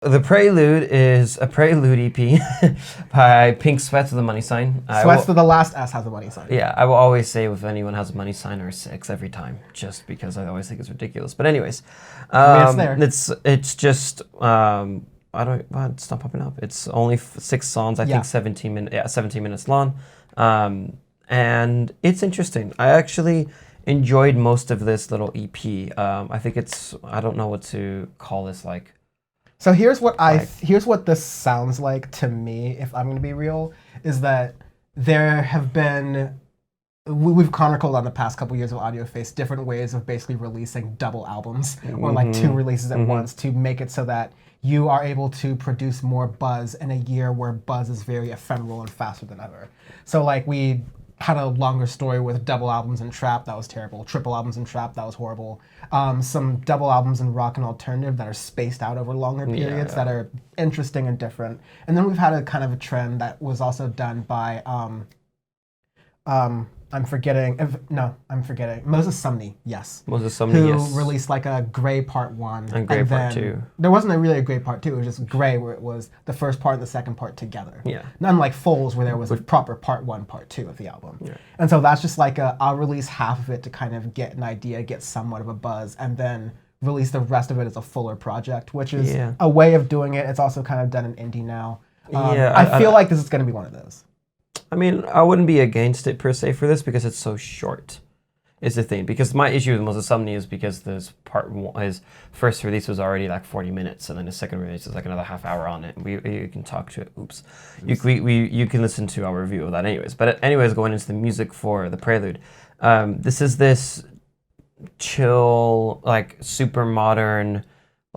The Prelude is a Prelude EP by Pink Sweats with a money sign. Sweats to the last S has a money sign. Yeah, I will always say if anyone has a money sign or a 6 every time, just because I always think it's ridiculous. But anyways, it's there. It's just I don't. It's not popping up. It's only 6 songs. I think 17 minutes. Yeah, 17 minutes long, and it's interesting. I actually enjoyed most of this little EP. I think it's. I don't know what to call this like. So here's what here's what this sounds like to me, if I'm going to be real, is that there have been, we've chronicled on the past couple years of Audioface different ways of basically releasing double albums or like 2 releases at once to make it so that you are able to produce more buzz in a year where buzz is very ephemeral and faster than ever. So like we had a longer story with double albums in trap, that was terrible. Triple albums in trap, that was horrible. Some double albums in rock and alternative that are spaced out over longer periods that are interesting and different. And then we've had a kind of a trend that was also done by I'm forgetting. Moses Sumney, yes. Moses Sumney, yes. Who released like a Gray Part 1. And Gray Part 2. There wasn't really a Gray Part 2, it was just Gray where it was the first part and the second part together. Yeah. None like Foals where there was a proper Part 1, Part 2 of the album. Yeah. And so that's just like I'll release half of it to kind of get an idea, get somewhat of a buzz, and then release the rest of it as a fuller project, which is a way of doing it. It's also kind of done in indie now. I feel like this is going to be one of those. I mean, I wouldn't be against it per se for this because it's so short. Is the thing. Because my issue with Moses Sumney is because this his first release was already like 40 minutes, and then his second release is like another half hour on it. You can talk to it. Oops. You can listen to our review of that anyways. But anyways, going into the music for the Prelude, this is this chill, like super modern,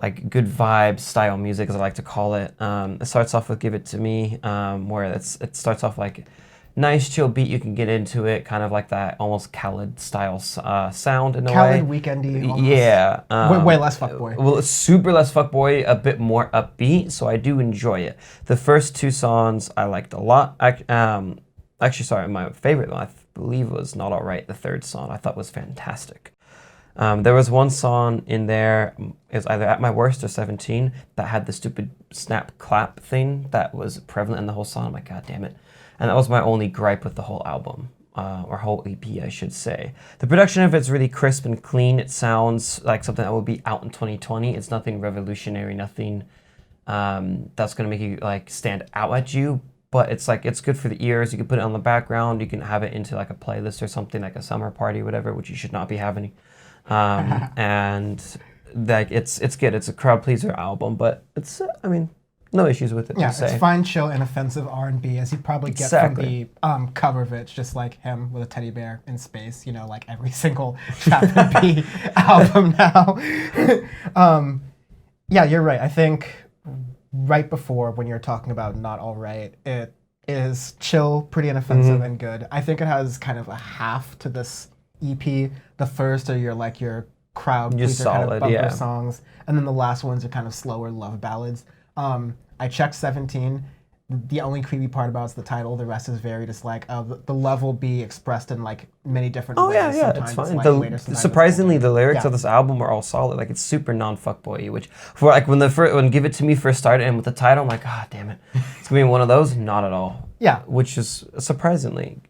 like good vibe style music, as I like to call it. It starts off with "Give It to Me," where it starts off like nice chill beat. You can get into it, kind of like that almost Khaled style sound in a way. Khaled weekendy. Almost. Yeah. Way less fuckboy. Well, it's super less fuckboy, a bit more upbeat. So I do enjoy it. The first 2 songs I liked a lot. Actually, sorry, my favorite one I believe was "Not Alright." The third song I thought was fantastic. There was one song in there, it was either "At My Worst" or "17", that had the stupid snap clap thing that was prevalent in the whole song. I'm like, God damn it. And that was my only gripe with the whole album, or whole EP, I should say. The production of it's really crisp and clean. It sounds like something that will be out in 2020. It's nothing revolutionary, nothing that's going to make you like stand out at you. But it's like, it's good for the ears. You can put it on the background. You can have it into like a playlist or something, like a summer party or whatever, which you should not be having. And like it's good. It's a crowd pleaser album, but it's no issues with it. Yeah, it's fine, chill, inoffensive R&B, as you probably get from the cover of it. It's just like him with a teddy bear in space. You know, like every single Trap B album now. Yeah, you're right. I think right before when you're talking about "Not Alright," it is chill, pretty inoffensive, and good. I think it has kind of a half to this EP. The first are your crowd pleaser kind of bumper songs, and then the last ones are kind of slower love ballads. I checked 17. The only creepy part about it's the title. The rest is very just like the love will be expressed in like many different ways. Oh yeah, it's fine. Surprisingly, the lyrics of this album are all solid. Like it's super non-fuckboy, which for like when "Give It to Me" first started and with the title, I'm like, God damn it, it's gonna be one of those. Not at all. Yeah, which is surprisingly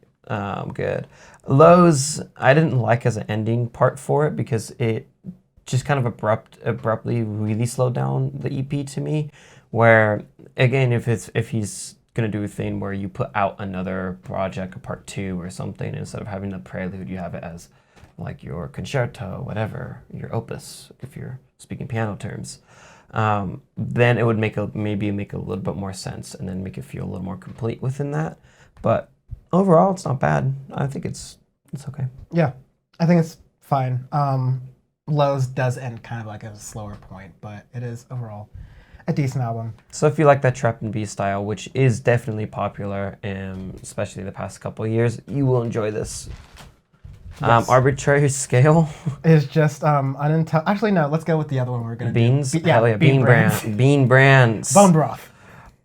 good. Lows, I didn't like as an ending part for it because it just kind of abruptly really slowed down the EP to me. Where again, if he's gonna do a thing where you put out another project, a part 2 or something, instead of having the Prelude, you have it as like your concerto, whatever, your opus, if you're speaking piano terms. Then it would maybe make a little bit more sense, and then make it feel a little more complete within that. But overall, it's not bad. I think it's okay. Yeah, I think it's fine. Lows does end kind of like at a slower point, but it is overall a decent album. So if you like that trap and B style, which is definitely popular, especially the past couple of years, you will enjoy this. Yes. Arbitrary Scale is just actually no, let's go with the other one we're gonna Beans? do. Hell yeah, Bean Brands. Bean Brands. Bone broth.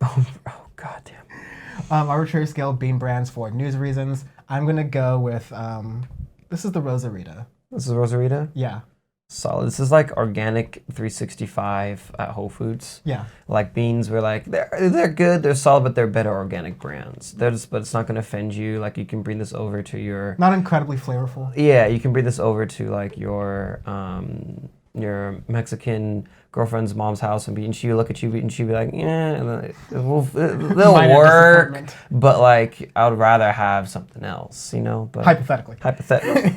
Oh god damn. Arbitrary Scale, Bean Brands for news reasons. I'm gonna go with this is the Rosarita. This is Rosarita? Yeah. solid. This is like organic 365 at Whole Foods. Yeah. Like beans were like they're good, they're solid, but they're better organic brands. But it's not gonna offend you. Like you can bring this over to your Not incredibly flavorful. yeah, you can bring this over to like your Mexican girlfriend's mom's house and she would look at you and she'd be like, yeah, and they'll work, but like I would rather have something else, you know. But Hypothetically. hypothetically.